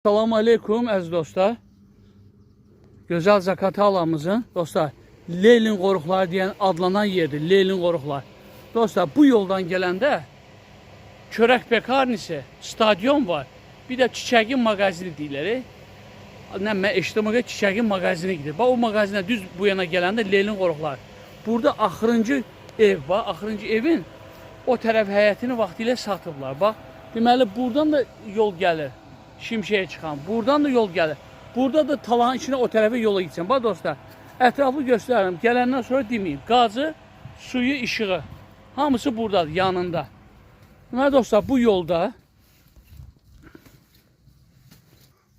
Salam aleykum əziz dostlar. Gözəl Zaqatalamızın dostlar Leylin Qoruqları deyən adlanan yerdir. Leylin Qoruqlar. Dostlar bu yoldan gələndə Çörək Pekarnisi, stadion var. Bir də Çiçəğin mağazini deyirlər. Mən eşitdim ki Çiçəğin mağazini gidir. Bax o mağazinə düz bu yana gələndə Leylin Qoruqlar. Burada axırıncı ev var. Axırıncı evin o tərəf həyətini vaxtilə satıblar. Bax deməli buradan da yol gəlir. Şimşəyə çıxan. Buradan da yol gəlir. Burada da talanın içine o tərəfə yola gitsin. Bax dostlar, ətraflı göstərirəm. Gələndən sonra deməyim. Qazı, suyu, işığı. Hamısı buradadır, yanında. Deməli dostlar, bu yolda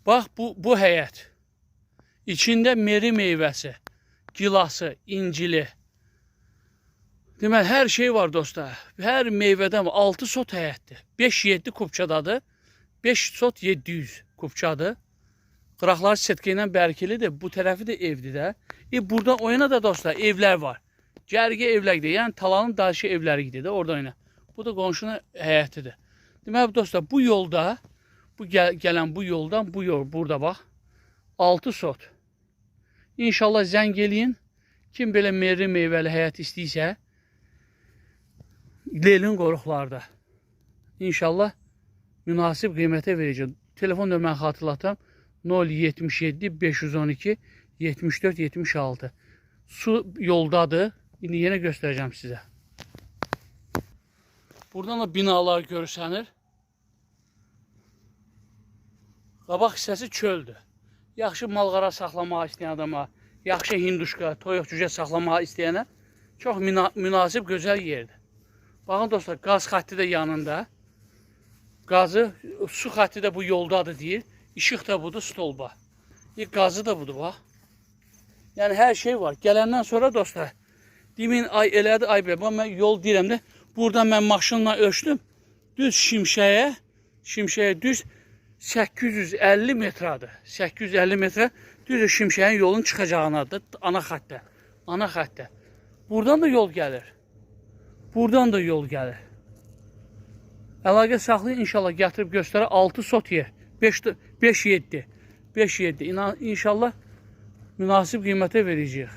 bax bu həyət. İçində meri meyvəsi, gilası, incili. Deməli, hər şey var dostlar. Hər meyvədən 6 sot həyətdir. 5-7 kubçadadır. 5 sot 700 kubçadır. Qıraqları setki ilə bərkilidir. Bu tərəfi də evdir də. Burada oyuna da dostlar evlər var. Cərgə evlər gidir. Yəni talanın daşı evləri gidir də orada oyuna. Bu da qonşunun həyətidir. Deməli dostlar bu yolda, gələn bu yoldan bu yol burada bax. 6 sot. İnşallah zəng eləyin. Kim belə meyvəli meyvəli həyət istəyirsə Leylin Qoruqlarda. İnşallah münasib qiymətə verəcək. Telefon nömrəni xatırlatam. 077 512 74 76. Su yoldadır. İndi yenə göstərəcəm sizə. Buradan da binalar görsənir. Qabaq hissəsi çöldür. Yaxşı malqara saxlamağı istəyən adama, yaxşı hinduşka, toyuq cücə saxlamağı istəyənə çox münasib, gözəl yerdir. Baxın dostlar, qaz xətti də yanında. Qazı, su xətti də bu yoldadır deyir. İşıq da budur, stolba. Qazı da budur, bax. Yəni, hər şey var. Gələndən sonra dostlar, demin ay elədi, ay belə. Bax, mən yol deyirəm də, buradan mən maşınla ölçdüm. Düz Şimşəyə düz 850 metradır. 850 metrə düz Şimşəyin yolun çıxacağınadır. Ana xəttə. Ana xəttə. Buradan da yol gəlir. Buradan da yol gəlir. Əlaqə saxlayın, inşallah gətirib göstərə 6 sot yer. 5-7. İnşallah münasib qiymətə verəcəyik.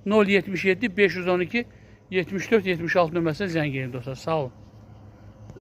077 512 74 76 nömrəsinə zəng edin dostlar. Sağ olun.